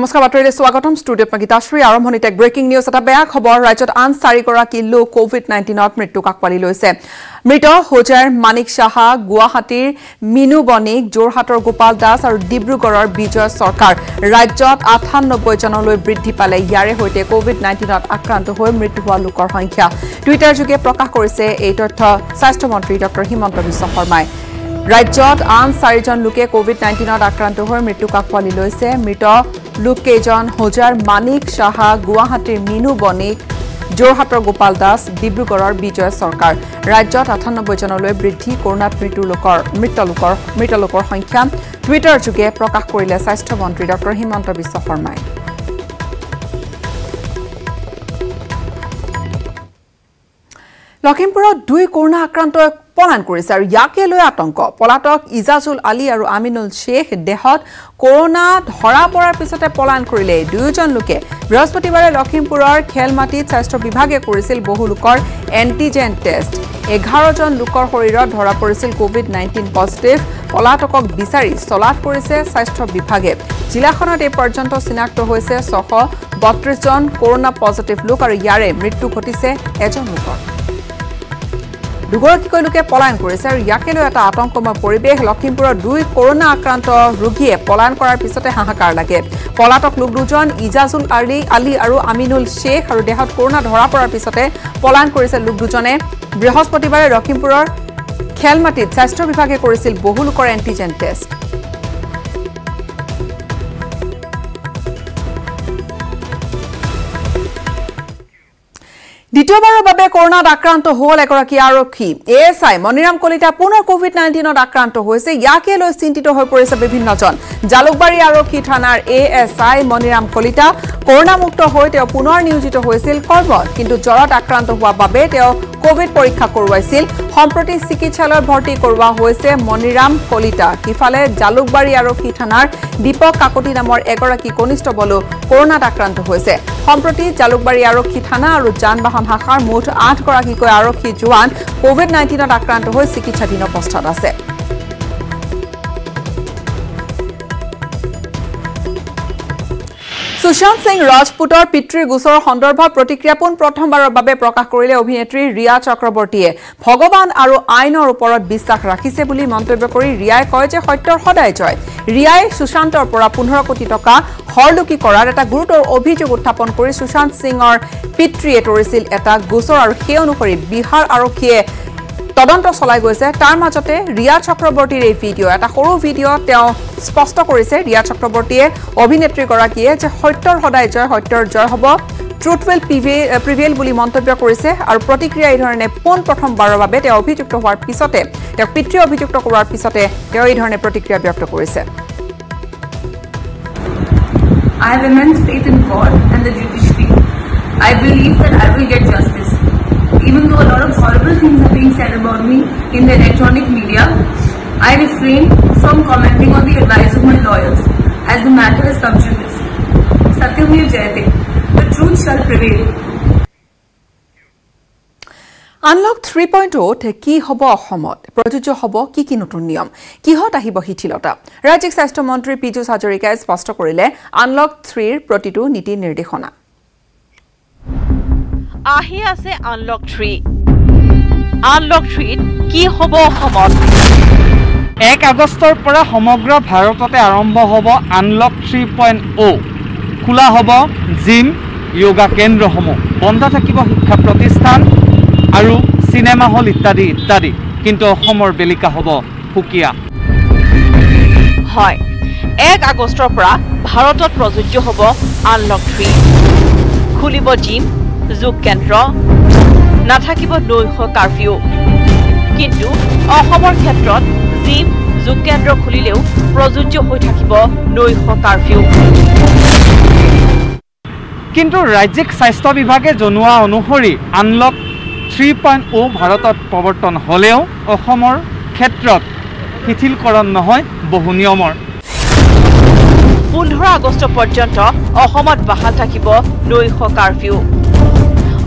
নমস্কাৰ বাতৰিলৈ স্বাগতম ষ্টুডিঅ'ত গীতাশ্ৰী আৰম্ভণিতে ব্ৰেকিং নিউজ এটা বেয়া খবৰ ৰাজ্যত আন 4 গৰাকী লোক কোভিড-19ত মৃত্যু কাকৱালি লৈছে মৃত হোজাৰ মানিক সাহা গুৱাহাটীৰ মিনু বণিক যোৰহাটৰ গোপাল দাস আৰু ডিব্ৰুগড়ৰ বিজয় সৰকাৰ ৰাজ্যত 98 জনলৈ বৃদ্ধি পালে ইয়াৰে হৈতে কোভিড-19ত আক্ৰান্ত হৈ মৃত্যু হোৱা লোকৰ সংখ্যা টুইটাৰ যোগে প্ৰকাশ কৰিছে এই তথ্য স্বাস্থ্য মন্ত্ৰী ডক্টৰ হিমন্ত বিশ্ব শৰ্মাই ৰাজ্যত আন 4 জন লোকে কোভিড-19ত আক্ৰান্ত হৈ মৃত্যু কাকৱালি লৈছে মৃত লোককেইজন হোজাৰ মানিক সাহা গুৱাহাটীৰ মিনু বণিক যোৰহাটৰ গোপাল দাস ডিব্ৰুগড়ৰ বিজয় সৰকাৰ ৰাজ্যত 98 জনলৈ বৃদ্ধি কৰোনাত মৃত লোকৰ সংখ্যা টুইটাৰ যোগে প্ৰকাশ কৰিলে স্বাস্থ্য মন্ত্ৰী ডক্টৰ হিমন্ত বিশ্ব শৰ্মাই লখিমপুৰত 2 কৰোনা আক্ৰান্ত পলায়ন কৰিছে আৰু ইয়াকে লৈ আতংক পলাতক ইজাজুল আলী আৰু আমিনুল শেখ দেহত কৰোনা ধৰা পৰাৰ পিছতে পলায়ন কৰিলে দুয়োজন লোকে বৃহস্পতিবাৰে লখিমপুৰৰ খেলমাটিত স্বাস্থ্য বিভাগে কৰিছিল বহু লোকৰ এন্টিজেন টেষ্ট 11 জন লোকৰ শৰীৰত ধৰা পৰিছিল কোভিড-19 পজিটিভ পলাতকক বিচাৰি চলাত কৰিছে স্বাস্থ্য বিভাগে জিলাখনত এই পৰ্যন্ত চিনাক্ত হৈছে 632 জন কৰোনা পজিটিভ লোক আৰু ইয়াৰে মৃত্যু ঘটিছে এজন লোকৰ দুগৰাকী লোকে পলায়ন কৰিছে আৰু ইয়াকে লৈ এটা আতংকময় পৰিৱেশ লখিমপুৰৰ 2 কৰোনা আক্ৰান্ত ৰোগীয়ে পলায়ন কৰাৰ পিছতে হাহাকাৰ লাগে পলাতক লোক দুজন ইজাজুল আলী আৰু আমিনুল শেখ আৰু দেহত কৰোনা ধৰা পৰাৰ পিছতে পলায়ন কৰিছে লোক দুজনে বৃহস্পতিবাৰে লখিমপুৰৰ খেলমাটিত স্বাস্থ্য বিভাগে কৰিছিল বহু লোকৰ এন্টিজেন টেষ্ট দ্বিতীয়বাৰৰ বাবে কৰোনাত আক্ৰান্ত হ'ল এগৰাকী আৰক্ষী এএসআই মনিৰাম কলিতা পুনৰ কোভিড-19ত আক্ৰান্ত হৈছে ইয়াকে লৈ চিন্তিত হৈ পৰিছে বিভিন্নজন জালুকবাৰী আৰক্ষী থানাৰ এএসআই মনিৰাম কলিতা কৰোনামুক্ত হৈ তেওঁ পুনৰ নিয়োজিত হৈছিল কৰ্মত কিন্তু জ্বৰত আক্ৰান্ত হোৱা বাবে তেওঁ কোভিড পৰীক্ষা কৰোৱাইছিল সম্প্ৰতি চিকিৎসালয়ত ভৰ্তি কৰোৱা হৈছে মনিৰাম কলিতা কিফালে জালুকবাৰী আৰক্ষী থানাৰ দীপক কাকতি নামৰ এগৰাকী কনিষ্ঠবলো কৰোনাত আক্ৰান্ত হৈছে সম্প্ৰতি জালুকবাৰী আৰক্ষী থানা আৰু যান-বাহন শাখাৰ মুঠ 8 গৰাকীকৈ আৰক্ষী জোৱান কোভিড-19ত আক্ৰান্ত হৈ চিকিৎসাধীন অৱস্থাত আছে সুশান্ত সিং ৰাজপুতৰ পিতৃৰ গোচৰৰ সন্দৰ্ভত প্ৰতিক্ৰিয়া প্ৰথমবাৰৰ বাবে প্ৰকাশ কৰিলে অভিনেত্ৰী ৰিয়া চক্ৰৱৰ্তীয়ে ভগৱান আৰু আইনৰ ওপৰত বিশ্বাস ৰাখিছে বুলি মন্তব্য কৰি ৰিয়াই কয় যে সত্যৰ সদায় জয় ৰিয়াই সুশান্তৰ পৰা 15 কোটি টকা হৰলুকি কৰাৰ এটা গুৰুতৰ অভিযোগ উত্থাপন কৰি সুশান্ত সিঙৰ পিতৃয়ে তৰিছিল এটা গোচৰ আৰু সেই অনুসৰি বিহাৰ আৰক্ষীয়ে তদন্ত চলাই গৈছে তাৰ মাজতে ৰিয়া চক্ৰৱৰ্তীৰ এই ভিডিঅ এটা সৰু ভিডিঅ তেওঁ স্পষ্ট কৰিছে ৰিয়া চক্ৰৱৰ্তীয়ে অভিনেত্ৰী গৰাকীয়ে যে সত্যৰ সদায় জয় সত্যৰ জয় হ'ব ট্ৰুথ উইল প্ৰিভেইল বুলি মন্তব্য কৰিছে আৰু প্ৰতিক্ৰিয়া এই ধৰণে প্ৰথমবাৰৰ বাবে তেওঁ অভিযুক্ত হোৱাৰ পিছতে তেওঁ পিতৃ অভিযুক্ত কৰাৰ পিছতে তেওঁ এই ধৰণে প্ৰতিক্ৰিয়া ব্যক্ত কৰিছে I have immense faith in God and the judiciary. I believe that I will get justice. Even though a lot of horrible things are being said about me in the electronic media, I refrain from commenting on the advice of my lawyers as the matter is sub judice. Satyamir Jayate. The truth shall prevail. Unlock 3.0 কি হ'ব অসমত প্ৰযোজ্য হ'ব কি নতুন নিয়ম কিহত আহিব শিথিলতা ৰাজ্যিক স্বাস্থ্য মন্ত্ৰী পীযুষ হাজৰিকাই স্পষ্ট কৰিলে আনলক 3 ৰ প্ৰতিটো নীতি নিৰ্দেশনা আহি আছে আনলক 3 আনলক 3 কি হ'ব অসমত 1 আগষ্টৰ পৰা সমগ্ৰ ভাৰততে আৰম্ভ হ'ব আনলক 3.0 খোলা হ'ব জিম যোগা কেন্দ্ৰসমূহ বন্ধ থাকিব শিক্ষা প্ৰতিষ্ঠান আৰু সিনেমা হল ইত্যাদি ইত্যাদি কিন্তু অসমৰ বেলিকা হ'ব ফুকিয়া হয় 1 আগষ্টৰ পৰা ভাৰতত প্ৰযোজ্য হ'ব আনলক 3 খুলিব জিম যোগ কেন্দ্ৰ নাথাকিব নৈশ কাৰফিউ কিন্তু অসমৰ ক্ষেত্ৰত জিম যোগ কেন্দ্ৰ খুলিলেও প্ৰযোজ্য হৈ থাকিব নৈশ কাৰফিউ কিন্তু ৰাজ্যিক স্বাস্থ্য বিভাগে জনোৱা অনুসৰি আনলক 3.0 ভাৰতত প্ৰৱৰ্তন হলেও অসমৰ ক্ষেত্ৰত শিথিলকৰণ নহয় বহু নিয়মৰ 15 আগষ্ট পৰ্যন্ত অসমত বাহাল থাকিব নৈশ কাৰফিউ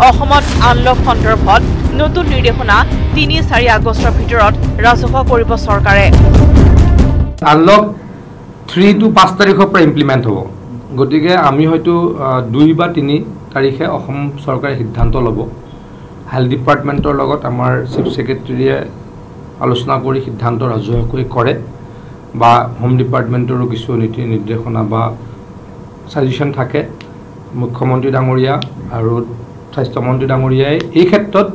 অসমত আনলক সন্দৰ্ভত নতুন নিৰ্দেশনা 3-4 আগষ্টৰ ভিতৰত ৰাজহুৱা কৰিব চৰকাৰে আনলক 3 to 5 তাৰিখৰ পৰা ইমপ্লিমেন্ট হ'ব গতিকে আমি হয়তো 2 বা 3 তাৰিখে অসম চৰকাৰে সিদ্ধান্ত ল'ব হেলথ ডিপাৰ্টমেণ্টৰ লগত আমাৰ চিফ সেক্ৰেটাৰীয়ে আলোচনা কৰি সিদ্ধান্ত ৰাজহুৱাকৈ কৰে বা হোম ডিপাৰ্টমেণ্টৰো কিছু নীতি নিৰ্দেশনা বা সাজেশন থাকে মুখ্যমন্ত্ৰী ডাঙৰীয়া আৰু স্বাস্থ্যমন্ত্ৰী ডাঙৰীয়াই এই ক্ষেত্ৰত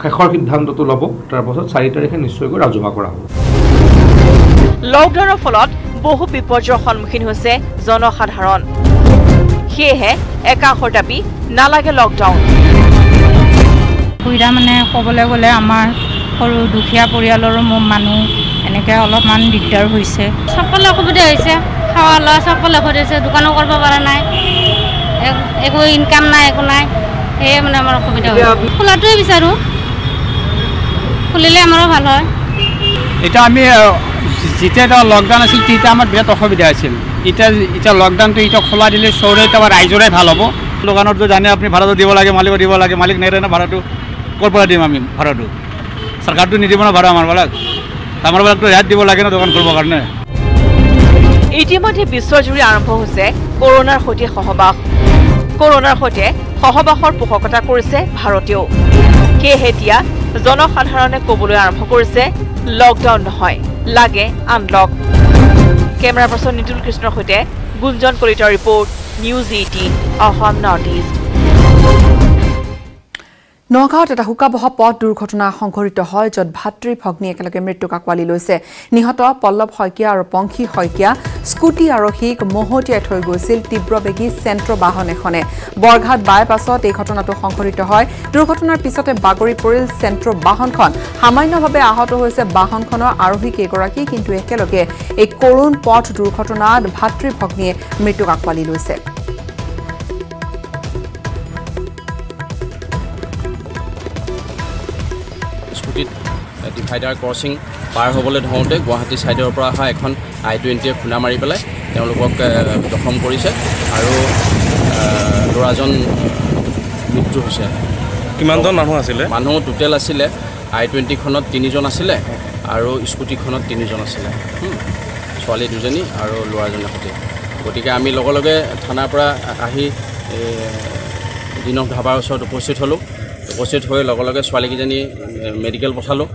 শেষৰ সিদ্ধান্তটো ল'ব তাৰ পাছত 4 তাৰিখে নিশ্চয়কৈ ৰাজহুৱা কৰা হ'ব লকডাউনৰ ফলত বহু বিপৰ্যয়ৰ সন্মুখীন হৈছে জনসাধাৰণ সেয়েহে একাংশৰ দাবী নালাগে লকডাউন সুবিধা মানে ক'বলৈ গ'লে আমাৰ সৰু দুখীয়া পৰিয়ালৰ মানুহ এনেকৈ অলপমান দিগদাৰ হৈছে সকলো অসুবিধা হৈছে খাৱা লোৱা সকলো অসুবিধা হৈছে দোকানো কৰিব পৰা নাই একো ইনকাম নাই একো নাই সেয়ে মানে আমাৰ অসুবিধা হৈছে খোলাটোৱে বিচাৰোঁ খুলিলে আমাৰো ভাল হয় এটা আমি যেতিয়া লকডাউন আছিল তেতিয়া আমাৰ বিৰাট অসুবিধা আছিল এতিয়া লকডাউনটো এতিয়া খোলা দিলে চৌৰে আমাৰ ৰাইজৰে ভাল হ'ব দোকানতো জানে আপুনি ভাড়াটো দিব লাগে মালিকক দিব লাগে মালিক নেৰে না ভাড়াটো ক'ৰ পৰা দিম আমি ভাড়াটো চৰকাৰটো নিদিব না ভাড়া আমাৰবিলাকতো ৰেহাত দিব লাগে ন দোকান কৰিবৰ কাৰণে ইতিমধ্যে বিশ্বজুৰি আৰম্ভ হৈছে কৰোনাৰ সৈতে সহবাসৰ পোষকতা কৰিছে ভাৰতেও সেয়েহে এতিয়া জনসাধাৰণে ক'বলৈ আৰম্ভ কৰিছে লকডাউন নহয় লাগে আনলক কেমেৰা পাৰ্চন নিতুল কৃষ্ণৰ সৈতে গুঞ্জন কলিতাৰ report news 18 Asom north east নগাঁৱত এটা হুকাবহ পথ দুৰ্ঘটনা সংঘটিত হয় য'ত ভাতৃ ভগ্নী একেলগে মৃত্যুক আঁকোৱালি লৈছে নিহত পল্লৱ শইকীয়া আৰু পংখী শইকীয়া স্কুটি আৰক্ষীক মহতিয়াই থৈ গৈছিল তীব্ৰবেগী চেণ্ট্ৰ বাহন এখনে বৰঘাট বাইপাছত এই ঘটনাটো সংঘটিত হয় দুৰ্ঘটনাৰ পিছতে বাগৰি পৰিল চেণ্ট্ৰ বাহনখন সামান্যভাৱে আহত হৈছে বাহনখনৰ আৰোহী কেইগৰাকী কিন্তু একেলগে এই কৰুণ পথ দুৰ্ঘটনাত ভাতৃ ভগ্নীয়ে মৃত্যুক আঁকোৱালি লৈছে ডিভাইডাৰ ক্ৰছিং পাৰ হ'বলৈ ধৰোঁতে গুৱাহাটী ছাইডৰ পৰা অহা এখন I-20 খুন্দা মাৰি পেলাই তেওঁলোকক জখম কৰিছে আৰু ল'ৰাজন মৃত্যু হৈছে কিমানজন মানুহ আছিলে মানুহ টোটেল আছিলে I-20খনত 3জন আছিলে আৰু স্কুটিখনত 3জন আছিলে ছোৱালী 2জনী আৰু ল'ৰাজনৰ সৈতে গতিকে আমি লগে লগে থানাৰ পৰা আহি দিনক ধাবাৰ ওচৰত উপস্থিত হ'লোঁ উপস্থিত হৈ লগে লগে ছোৱালীকেইজনী মেডিকেল পঠালোঁ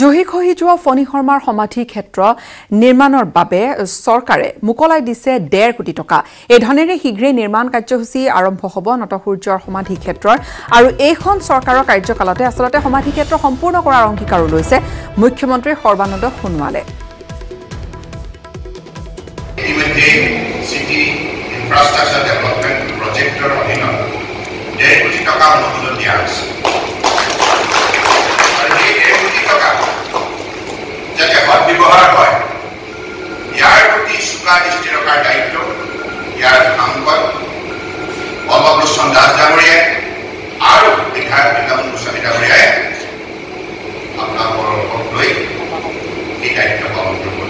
জহি খহি যোৱা ফণী শৰ্মাৰ সমাধি ক্ষেত্ৰ নিৰ্মাণৰ বাবে চৰকাৰে মুকলাই দিছে 1.5 কোটি টকা এই ধনেৰে শীঘ্ৰে নিৰ্মাণ কাৰ্যসূচী আৰম্ভ হ'ব নটসূৰ্যৰ সমাধি ক্ষেত্ৰৰ আৰু এইখন চৰকাৰৰ কাৰ্যকালতে আচলতে সমাধি ক্ষেত্ৰ সম্পূৰ্ণ কৰাৰ অংগীকাৰো লৈছে মুখ্যমন্ত্ৰী সৰ্বানন্দ সোণোৱালে সিটি ইনফ্ৰাষ্ট্ৰাকচাৰ ডেভেলপমেণ্ট প্ৰজেক্টৰ অধীনত 1.5 কোটি টকা অনুমোদন দিয়া হৈছে যাতে সৎ ব্যৱহাৰ হয় ইয়াৰ প্ৰতি চোকা দৃষ্টি ৰখাৰ দায়িত্ব ইয়াৰ সাংসদ পল্লৱ লোচন দাস ডাঙৰীয়াই আৰু বিধায়ক বৃন্দাবন গোস্বামী ডাঙৰীয়াই আপোনালোকৰ লৈ এই দায়িত্ব পালন কৰিব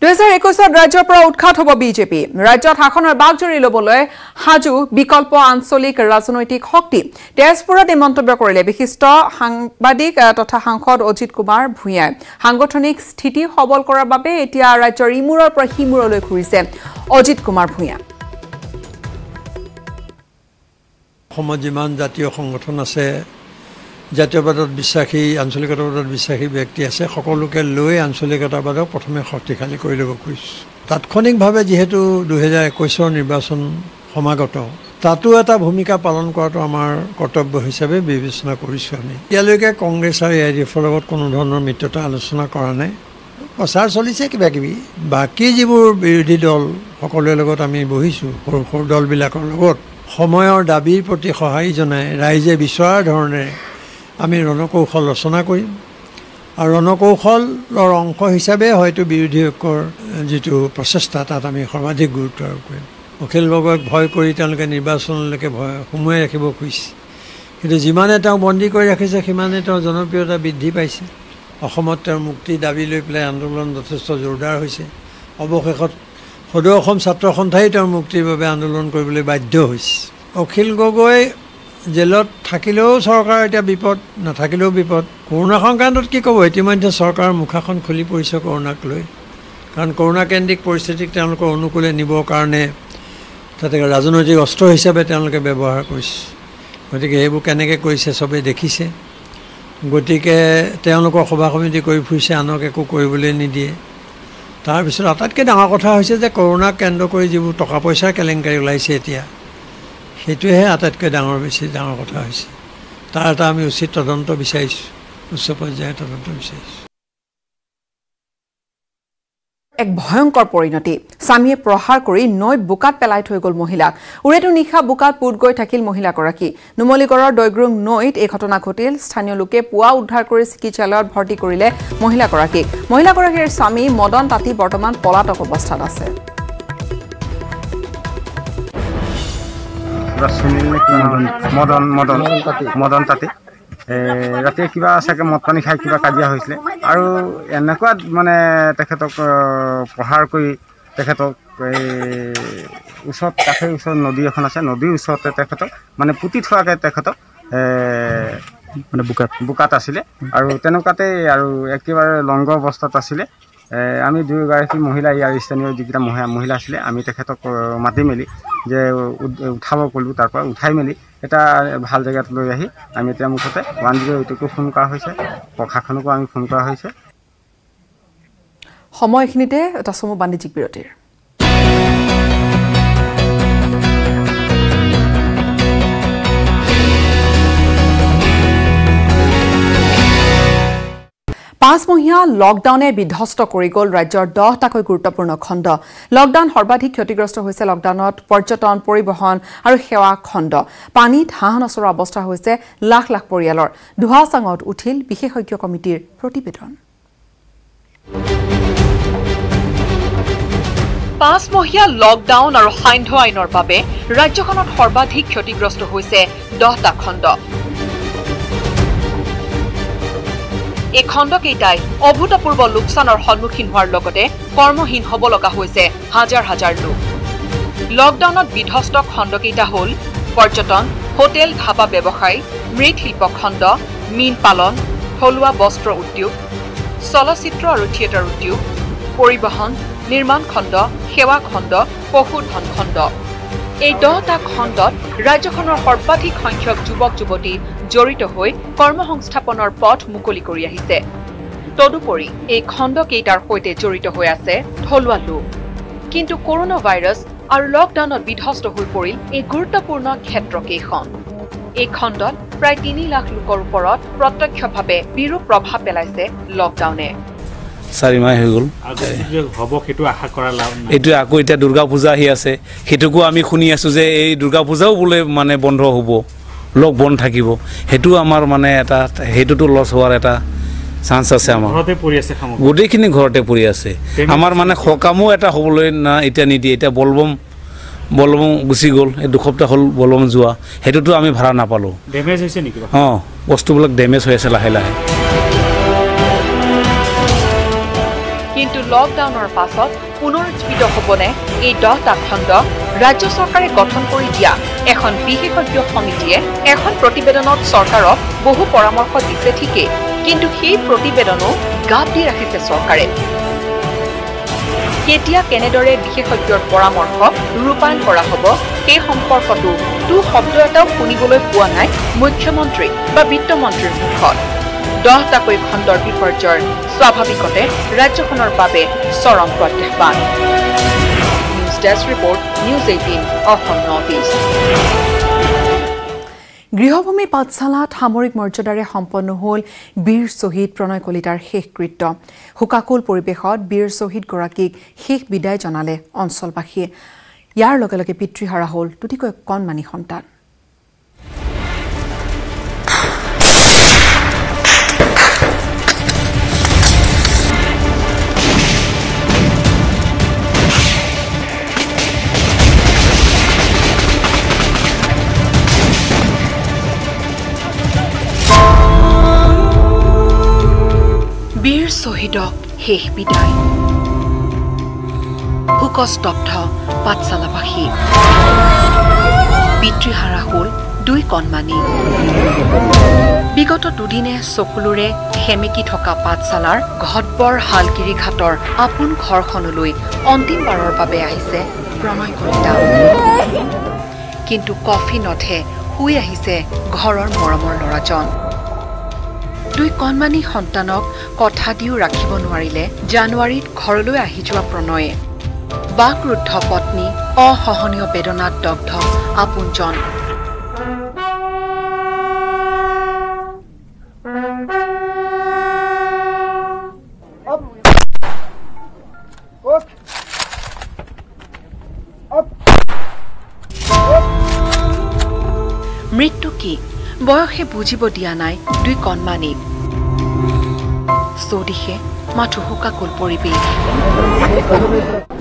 2021 ৰাজ্যৰ পৰা উৎখাত হ'ব বিজেপি ৰাজ্যত শাসনৰ বাগজৰি ল'বলৈ হাজু বিকল্প আঞ্চলিক ৰাজনৈতিক শক্তি তেজপুৰত এই মন্তব্য কৰিলে বিশিষ্ট সাংবাদিক তথা সাংসদ অজিত কুমাৰ ভূঞাই সাংগঠনিক স্থিতি সবল কৰাৰ বাবে এতিয়া ৰাজ্যৰ ইমূৰৰ পৰা সিমূৰলৈ ঘূৰিছে অজিত কুমাৰ ভূঞা অসমত যিমান জাতীয় সংগঠন আছে জাতীয়বাদত বিশ্বাসী আঞ্চলিকতাবাদত বিশ্বাসী ব্যক্তি আছে সকলোকে লৈ আঞ্চলিকতাবাদক প্ৰথমে শক্তিশালী কৰি ল'ব খুজিছোঁ তাৎক্ষণিকভাৱে যিহেতু 2021 নিৰ্বাচন সমাগত তাতো এটা ভূমিকা পালন কৰাটো আমাৰ কৰ্তব্য হিচাপে বিবেচনা কৰিছোঁ আমি ইয়ালৈকে কংগ্ৰেছ আৰু AIDFৰ লগত কোনো ধৰণৰ মিত্ৰতা আলোচনা কৰা নাই প্ৰচাৰ চলিছে কিবাকিবি বাকী যিবোৰ বিৰোধী দল সকলোৰে লগত আমি বহিছোঁ সৰু সৰু দলবিলাকৰ লগত সময়ৰ দাবীৰ প্ৰতি সহায় জনাই ৰাইজে বিচৰাৰ ধৰণে আমি ৰণকৌশল ৰচনা কৰিম আৰু ৰণকৌশলৰ অংশ হিচাপে হয়তো বিৰোধী ঐক্যৰ যিটো প্ৰচেষ্টা তাত আমি সৰ্বাধিক গুৰুত্ব আৰোপ কৰিম অখিল গগৈক ভয় কৰি তেওঁলোকে নিৰ্বাচনলৈকে ভয় সোমোৱাই ৰাখিব খুজিছে কিন্তু যিমানে তেওঁ বন্দী কৰি ৰাখিছে সিমানে তেওঁৰ জনপ্ৰিয়তা বৃদ্ধি পাইছে অসমত তেওঁৰ মুক্তি দাবী লৈ পেলাই আন্দোলন যথেষ্ট জোৰদাৰ হৈছে অৱশেষত সদৌ অসম ছাত্ৰ সন্থাই তেওঁৰ মুক্তিৰ বাবে আন্দোলন কৰিবলৈ বাধ্য হৈছে অখিল গগৈ জেলত থাকিলেও চৰকাৰ এতিয়া বিপদ নাথাকিলেও বিপদ কৰোণা সংক্ৰান্তত কি ক'ব ইতিমধ্যে চৰকাৰৰ মুখাখন খুলি পৰিছে কৰোণাক লৈ কাৰণ কৰোণা কেন্দ্ৰিক পৰিস্থিতিক তেওঁলোকৰ অনুকূলে নিবৰ কাৰণে তাতে ৰাজনৈতিক অস্ত্ৰ হিচাপে তেওঁলোকে ব্যৱহাৰ কৰিছে গতিকে এইবোৰ কেনেকৈ কৰিছে চবেই দেখিছে গতিকে তেওঁলোকৰ সভা সমিতি কৰি ফুৰিছে আনক একো কৰিবলৈ নিদিয়ে তাৰপিছত আটাইতকৈ ডাঙৰ কথা হৈছে যে কৰোণাক কেন্দ্ৰ কৰি যিবোৰ টকা পইচাৰ কেলেংকাৰী ওলাইছে এতিয়া সেইটোহে আটাইতকৈ বেছি ডাঙৰ কথা হৈছে তাৰ এটা আমি উচিত তদন্ত বিচাৰিছোঁ উচ্চ পৰ্যায়ৰ তদন্ত বিচাৰিছোঁ এক ভয়ংকৰ পৰিণতি স্বামীয়ে প্ৰহাৰ কৰি নৈত বোকাত পেলাই থৈ গ'ল মহিলাক উৰেটো নিশা বোকাত পুত গৈ থাকিল মহিলাগৰাকী নুমলীগড়ৰ দৈগ্ৰুং নৈত এই ঘটনা ঘটিল স্থানীয় লোকে পুৱা উদ্ধাৰ কৰি চিকিৎসালয়ত ভৰ্তি কৰিলে মহিলাগৰাকীৰ স্বামী মদন তাঁতী বৰ্তমান পলাতক অৱস্থাত আছে মদন তাঁতী ৰাতি কিবা চাগে মদ পানী খাই কিবা কাজিয়া হৈছিলে আৰু এনেকুৱা মানে তেখেতক প্ৰহাৰ কৰি তেখেতক ওচৰত কাষেৰ ওচৰত নদী এখন আছে নদীৰ ওচৰতে তেখেতক মানে পুতি থোৱাকৈ তেখেতক মানে বোকাত আছিলে আৰু তেনেকুৱাতে আৰু একেবাৰে লংগ অৱস্থাত আছিলে আমি দুয়োগৰাকী মহিলা ইয়াৰ স্থানীয় যিকেইটা মহিলা আছিলে আমি তেখেতক মাতি মেলি যে উঠাব ক'লোঁ তাৰ পৰা উঠাই মেলি এটা ভাল জেগাত লৈ আহি আমি এতিয়া মুঠতে 108কো ফোন কৰা হৈছে প্ৰশাসনকো আমি ফোন কৰা হৈছে সময়খিনিতে এটা চমু বাণিজ্যিক বিৰতিৰ পাঁচমহীয়া লকডাউনে বিধ্বস্ত কৰি গ'ল ৰাজ্যৰ 10টাকৈ গুৰুত্বপূৰ্ণ খণ্ড লকডাউন সৰ্বাধিক ক্ষতিগ্ৰস্ত হৈছে লকডাউনত পৰ্যটন পৰিবহণ আৰু সেৱা খণ্ড পানীত হাঁহ নচৰা অৱস্থা হৈছে লাখ লাখ পৰিয়ালৰ ধোঁৱাচাঙত উঠিল বিশেষজ্ঞ কমিটিৰ প্ৰতিবেদন পাঁচমহীয়া লকডাউন আৰু সান্ধ্য আইনৰ বাবে ৰাজ্যখনত সৰ্বাধিক ক্ষতিগ্ৰস্ত হৈছে 10টা খণ্ড এই খণ্ডকেইটাই অভূতপূৰ্ব লোকচানৰ সন্মুখীন হোৱাৰ লগতে কৰ্মহীন হ'ব লগা হৈছে হাজাৰ হাজাৰ লোক লকডাউনত বিধ্বস্ত খণ্ডকেইটা হ'ল পৰ্যটন হোটেল ধাবা ব্যৱসায় মৃৎশিল্প খণ্ড মীন পালন থলুৱা বস্ত্ৰ উদ্যোগ চলচ্চিত্ৰ আৰু থিয়েটাৰ উদ্যোগ পৰিবহণ নিৰ্মাণ খণ্ড সেৱা খণ্ড পশুধন খণ্ড এই 10টা খণ্ডত ৰাজ্যখনৰ সৰ্বাধিক সংখ্যক যুৱক যুৱতী জড়িত হৈ কৰ্মসংস্থাপনৰ পথ মুকলি কৰি আহিছে তদুপৰি এই খণ্ডকেইটাৰ সৈতে জড়িত হৈ আছে থলুৱা লোক কিন্তু কৰোনা ভাইৰাছ আৰু লকডাউনত বিধ্বস্ত হৈ পৰিল এই গুৰুত্বপূৰ্ণ ক্ষেত্ৰকেইখন এই খণ্ডত প্ৰায় 3 লাখ লোকৰ ওপৰত প্ৰত্যক্ষভাৱে বিৰূপ প্ৰভাৱ পেলাইছে লকডাউনে 4 মাহ হৈ গ'ল হ'ব সেইটো আশা কৰা লাভ নাই এইটো আকৌ এতিয়া দুৰ্গা পূজা আহি আছে সেইটোকো আমি শুনি আছো যে এই দুৰ্গা পূজাও বোলে মানে বন্ধ হ'ব লক বন্ধ থাকিব হেতু আমাৰ মানে এটা হেতুটো লছ হোৱাৰ এটা চান্স আছে আমাৰ ঘৰতে পৰি আছে গোটেইখিনি ঘৰতে পৰি আছে আমাৰ মানে সকামো এটা হ'বলৈ না এতিয়া নিদিয়ে এতিয়া বলবম গুচি গ'ল এই 2 সপ্তাহ হ'ল বলবম যোৱা হেতুটো আমি ভাড়া নাপালো ডেমেজ হৈছে নেকি বস্তুবিলাক ডেমেজ হৈ আছে লাহে লাহে কিন্তু লকডাউনৰ পাছত পুনৰুজ্জীৱিত হ'বনে এই 10টা খণ্ড ৰাজ্য চৰকাৰে গঠন কৰি দিয়া এখন বিশেষজ্ঞ সমিতিয়ে এখন প্ৰতিবেদনত চৰকাৰক বহু পৰামৰ্শ দিছে ঠিকেই কিন্তু সেই প্ৰতিবেদনো গাপ দি ৰাখিছে চৰকাৰে কেতিয়া কেনেদৰে বিশেষজ্ঞৰ পৰামৰ্শ ৰূপায়ণ কৰা হ'ব সেই সম্পৰ্কতো শব্দ এটাও শুনিবলৈ পোৱা নাই মুখ্যমন্ত্ৰী বা বিত্তমন্ত্ৰীৰ মুখত 10টাকৈ খণ্ডৰ বিপৰ্যয় স্বাভাৱিকতে ৰাজ্যখনৰ বাবে চৰম প্ৰত্যাহ্বান news desk report news 18 Asom north east গৃহভূমি পাঠশালাত সামৰিক মৰ্যাদাৰে সম্পন্ন হ'ল বীৰ শ্বহীদ প্ৰণয় কলিতাৰ শেষকৃত্য হুকাকুল পৰিৱেশত বীৰ শ্বহীদগৰাকীক শেষ বিদায় জনালে অঞ্চলবাসীয়ে ইয়াৰ লগে লগে পিতৃহাৰা হ'ল দুটিকৈ কণমানি সন্তান বীৰ শ্বহীদক শেষ বিদায় শোকস্তব্ধ পাঠশালাবাসী পিতৃহাৰা হ'ল দুই কণমানি বিগত দুদিনে চকুলোৰে হেমেকি থকা পাঠশালাৰ ঘটবৰ হালগিৰি ঘাটৰ আপোন ঘৰখনলৈ অন্তিমবাৰৰ বাবে আহিছে প্ৰণয় কলিতা কিন্তু কফি নথে শুই আহিছে ঘৰৰ মৰমৰ ল'ৰাজন দুই কণমানি সন্তানক কথা দিও ৰাখিব নোৱাৰিলে জানুৱাৰীত ঘৰলৈ আহি যোৱা প্ৰণয়ে বাকৰুদ্ধ পত্নী অসহনীয় বেদনাত দগ্ধ আপোনজন মৃত্যু কি বয়সে বুজিব দিয়া নাই দুই কণমানিক চৌদিশে মাথো হুকাকুল পৰিৱেশ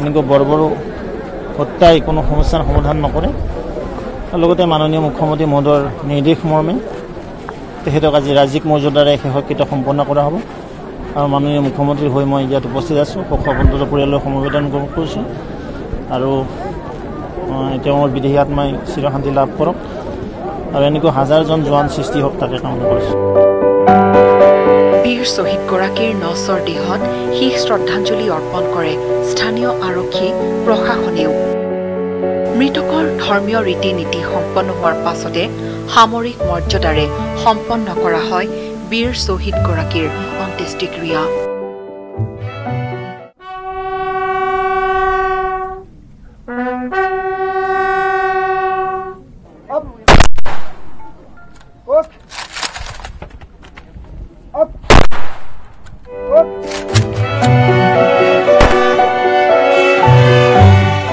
এনেকৈ বৰ্বৰ হত্যাই কোনো সমস্যাৰ সমাধান নকৰে লগতে মাননীয় মুখ্যমন্ত্ৰী মহোদয়ৰ নিৰ্দেশ মৰ্মে তেখেতক আজি ৰাজ্যিক মৰ্যাদাৰে শেষকৃত্য সম্পন্ন কৰা হ'ব আৰু মাননীয় মুখ্যমন্ত্ৰী হৈ মই ইয়াত উপস্থিত আছোঁ শোকসন্তপ্ত পৰিয়ালৰ সমবেদন কৰিছোঁ আৰু তেওঁৰ বিদেহী আত্মাই চিৰশান্তি লাভ কৰক আৰু এনেকৈ হাজাৰজন জোৱান সৃষ্টি হওক তাকে কামনা কৰিছোঁ বীৰ শ্বহীদ গৰাকীৰ নচৰ দেহত শেষ শ্ৰদ্ধাঞ্জলি অৰ্পণ কৰে স্থানীয় আৰক্ষী প্ৰশাসনেও মৃতকৰ ধৰ্মীয় ৰীতি নীতি সম্পন্ন হোৱাৰ পাছতে সামৰিক মৰ্যাদাৰে সম্পন্ন কৰা হয় বীৰ শ্বহীদ গৰাকীৰ অন্ত্যেষ্টিক্ৰিয়া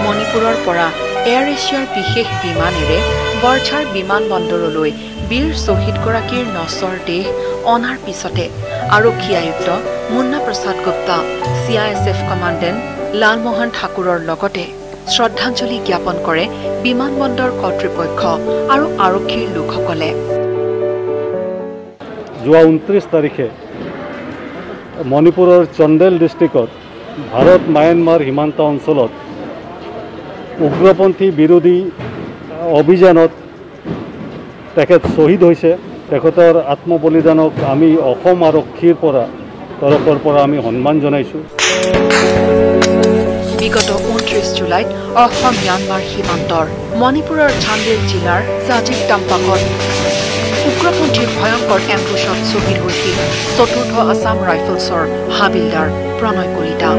মণিপুৰৰ পৰা এয়াৰ এছিয়াৰ বিশেষ বিমানেৰে বৰঝাৰ বিমানবন্দৰলৈ বীৰ শ্বহীদগৰাকীৰ নচৰ দেহ অনাৰ পিছতে আৰক্ষী আয়ুক্ত মুন্না প্ৰসাদ গুপ্তা CISF কমাণ্ডেণ্ট লালমোহন ঠাকুৰৰ লগতে শ্ৰদ্ধাঞ্জলি জ্ঞাপন কৰে বিমানবন্দৰ কৰ্তৃপক্ষ আৰু আৰক্ষীৰ লোকসকলে যোৱা 29 তাৰিখে মণিপুৰৰ চণ্ডেল ডিষ্ট্ৰিক্টত ভাৰত মায়ানমাৰ সীমান্ত অঞ্চলত উগ্ৰপন্থী বিৰোধী অভিযানত তেখেত শ্বহীদ হৈছে তেখেতৰ আত্মবলিদানক আমি অসম আৰক্ষীৰ তৰফৰ পৰা আমি সন্মান জনাইছোঁ বিগত 29 জুলাইত অসম ম্যানমাৰ সীমান্তৰ মণিপুৰৰ চান্দেল জিলাৰ জাজিক টাম্পাকত উগ্ৰপন্থীৰ ভয়ংকৰ এম্বুছত শ্বহীদ হৈছিল 4ৰ্থ আছাম ৰাইফলছৰ হাবিলদাৰ প্ৰণয় কলিতা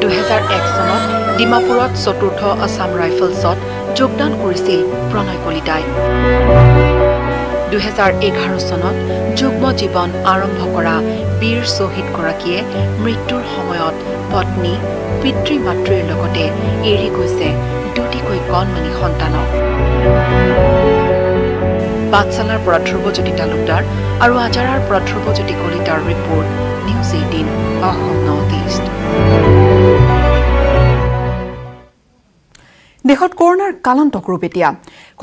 2001 চনত ডিমাপুৰত 4ৰ্থ আছাম ৰাইফলছত যোগদান কৰিছিল প্ৰণয় কলিতাই 2011 চনত যুগ্ম জীৱন আৰম্ভ কৰা বীৰ শ্বহীদগৰাকীয়ে মৃত্যুৰ সময়ত পত্নী পিতৃ মাতৃৰ লগতে এৰি গৈছে দুটিকৈ কণমানি সন্তানক পাঠশালাৰ পৰা ধ্ৰুৱজ্যোতি তালুকদাৰ আৰু আজাৰাৰ পৰা ধ্ৰুৱজ্যোতি কলিতাৰ report news 18 Asom north east দেশত কৰোনাৰ কালান্তক ৰূপ এতিয়া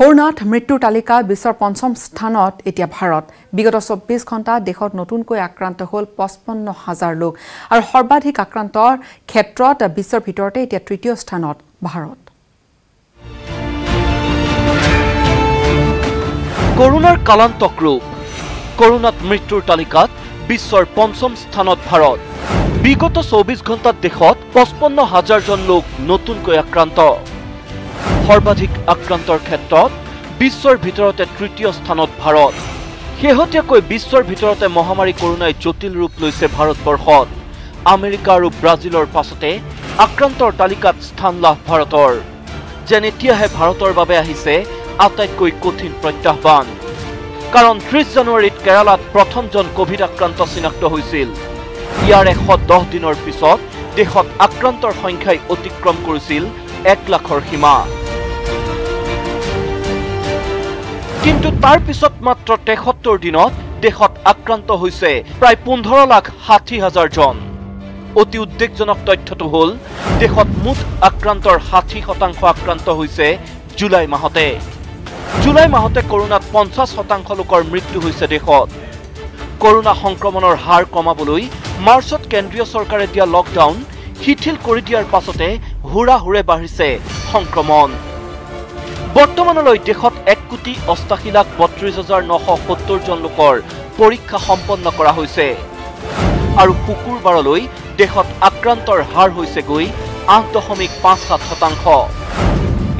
কৰোনাত মৃত্যুৰ তালিকা বিশ্বৰ ৫ম স্থানত এতিয়া ভাৰত বিগত ২৪ ঘণ্টা দেশত নতুনকৈ আক্ৰান্ত হ'ল ৫৫,০০০ লোক আৰু সৰ্বাধিক আক্ৰান্তৰ ক্ষেত্ৰত বিশ্বৰ ভিতৰতে এতিয়া তৃতীয় স্থানত ভাৰত কৰোনাৰ কালান্তক ৰূপ কৰোনাত মৃত্যুৰ তালিকাত বিশ্বৰ ৫ম স্থানত ভাৰত বিগত ২৪ ঘণ্টাত দেশত ৫৫,০০০জন লোক নতুনকৈ আক্ৰান্ত সৰ্বাধিক আক্ৰান্তৰ ক্ষেত্ৰত বিশ্বৰ ভিতৰতে তৃতীয় স্থানত ভাৰত শেহতীয়াকৈ বিশ্বৰ ভিতৰতে মহামাৰী কৰোনাই জটিল ৰূপ লৈছে ভাৰতবৰ্ষত আমেৰিকা আৰু ব্ৰাজিলৰ পাছতে আক্ৰান্তৰ তালিকাত স্থান লাভ ভাৰতৰ যেন এতিয়াহে ভাৰতৰ বাবে আহিছে আটাইতকৈ কঠিন প্ৰত্যাহ্বান কাৰণ ৩০ জানুৱাৰীত কেৰালাত প্ৰথমজন কোভিড আক্ৰান্ত চিনাক্ত হৈছিল ইয়াৰ ১১০ দিনৰ পিছত দেশত আক্ৰান্তৰ সংখ্যাই অতিক্ৰম কৰিছিল ১ লাখৰ সীমা কিন্তু তাৰ পিছত মাত্ৰ ৭৩ দিনত দেশত আক্ৰান্ত হৈছে প্ৰায় ১৫,৬০,০০০ অতি উদ্বেগজনক তথ্যটো হ'ল দেশত মুঠ আক্ৰান্তৰ ৬০% আক্ৰান্ত হৈছে জুলাই মাহতে কৰোনাত ৫০% লোকৰ মৃত্যু হৈছে দেশত কৰোনা সংক্ৰমণৰ হাৰ কমাবলৈ মাৰ্চত কেন্দ্ৰীয় চৰকাৰে দিয়া লকডাউন শিথিল কৰি দিয়াৰ পাছতে হুৰাহুৰে বাঢ়িছে সংক্ৰমণ বৰ্তমানলৈ দেশত 1,88,32,970 জন লোকৰ পৰীক্ষা সম্পন্ন কৰা হৈছে আৰু শুকুৰবাৰলৈ দেশত আক্ৰান্তৰ হাৰ হৈছে গৈ 8.57%।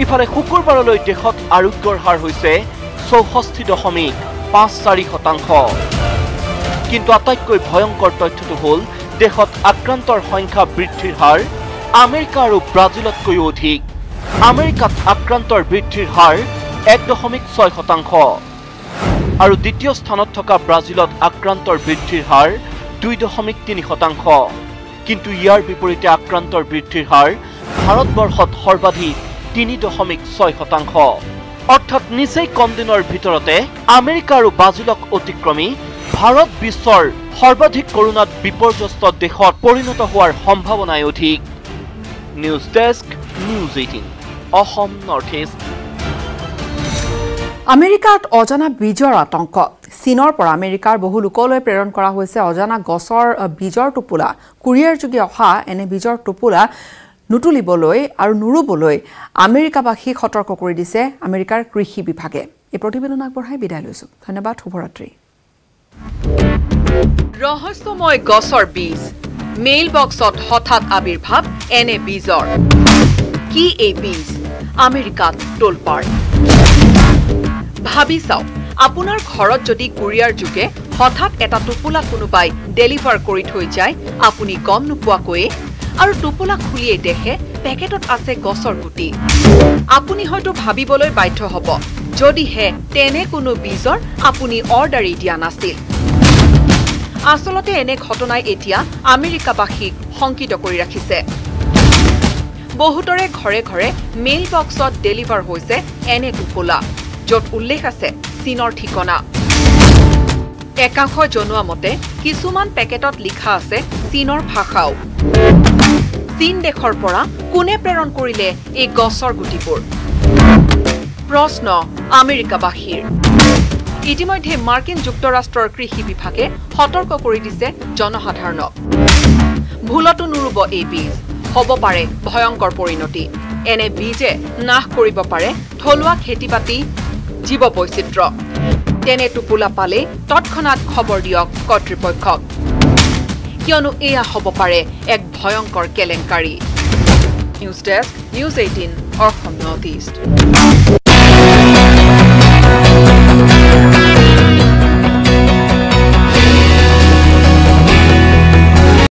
ইফালে শুকুৰবাৰলৈ দেশত আৰোগ্যৰ হাৰ হৈছে 64.54%। কিন্তু আটাইতকৈ ভয়ংকৰ তথ্যটো হ'ল দেশত আক্ৰান্তৰ সংখ্যা বৃদ্ধিৰ হাৰ আমেৰিকা আৰু ব্ৰাজিলতকৈ অধিক। আমেৰিকাত আক্ৰান্তৰ বৃদ্ধিৰ হাৰ 1.6% আৰু দ্বিতীয় স্থানত থকা ব্ৰাজিলত আক্ৰান্তৰ বৃদ্ধিৰ হাৰ 2.3%। কিন্তু ইয়াৰ বিপৰীতে আক্ৰান্তৰ বৃদ্ধিৰ হাৰ ভাৰতবৰ্ষত সৰ্বাধিক 3.6%। অৰ্থাৎ নিচেই কম দিনৰ ভিতৰতে আমেৰিকা আৰু ব্ৰাজিলক অতিক্ৰমি ভাৰত বিশ্বৰ সৰ্বাধিক কৰোনাত বিপৰ্যস্ত দেশত পৰিণত হোৱাৰ সম্ভাৱনাই অধিক। News desk, news 18, Asom north east. আমেৰিকাত অজানা বীজৰ আতংক। চীনৰ পৰা আমেৰিকাৰ বহু লোকলৈ প্ৰেৰণ কৰা হৈছে অজানা গছৰ বীজৰ টোপোলা। কুৰিয়াৰ যোগে অহা এনে বীজৰ টোপোলা নুতুলিবলৈ আৰু নুৰুবলৈ আমেৰিকাবাসীক সতৰ্ক কৰি দিছে আমেৰিকাৰ কৃষি বিভাগে। এই প্ৰতিবেদন আগবঢ়াই বিদায় লৈছো। ধন্যবাদ, শুভৰাত্ৰি। ৰহস্যময় গছৰ বীজ, মেইল বক্সত হঠাৎ আবিৰ্ভাৱ এনে বীজৰ। কি এই বীজ? আমেৰিকাত তোলপাৰ। ভাবি চাওক, আপোনাৰ ঘৰত যদি কুৰিয়াৰ যোগে হঠাৎ এটা টোপোলা কোনোবাই ডেলিভাৰ কৰি থৈ যায় আপুনি গম নোপোৱাকৈয়ে, আৰু টোপোলা খুলিয়েই দেখে পেকেটত আছে গছৰ গুটি। আপুনি হয়তো ভাবিবলৈ বাধ্য হ'ব যদিহে তেনে কোনো বীজৰ আপুনি অৰ্ডাৰেই দিয়া নাছিল। আচলতে এনে ঘটনাই এতিয়া আমেৰিকাবাসীক শংকিত কৰি ৰাখিছে। বহুতৰে ঘৰে ঘৰে মেইল বক্সত ডেলিভাৰ হৈছে এনে টোপোলা, য'ত উল্লেখ আছে চীনৰ ঠিকনা। একাংশই জনোৱা মতে কিছুমান পেকেটত লিখা আছে চীনৰ ভাষাও। চীন দেশৰ পৰা কোনে প্ৰেৰণ কৰিলে এই গছৰ গুটিবোৰ? প্ৰশ্ন আমেৰিকাবাসীৰ। ইতিমধ্যে মাৰ্কিন যুক্তৰাষ্ট্ৰৰ কৃষি বিভাগে সতৰ্ক কৰি দিছে জনসাধাৰণক। ভুলতো নুৰুব এই বীজ, হ'ব পাৰে ভয়ংকৰ পৰিণতি। এনে বীজে নাশ কৰিব পাৰে থলুৱা খেতি বাতি, জীৱ বৈচিত্ৰ্য। তেনে টোপোলা পালে তৎক্ষণাৎ খবৰ দিয়ক কৰ্তৃপক্ষক, কিয়নো এয়া হ'ব পাৰে এক ভয়ংকৰ কেলেংকাৰী। News desk, news 18, Asom north east.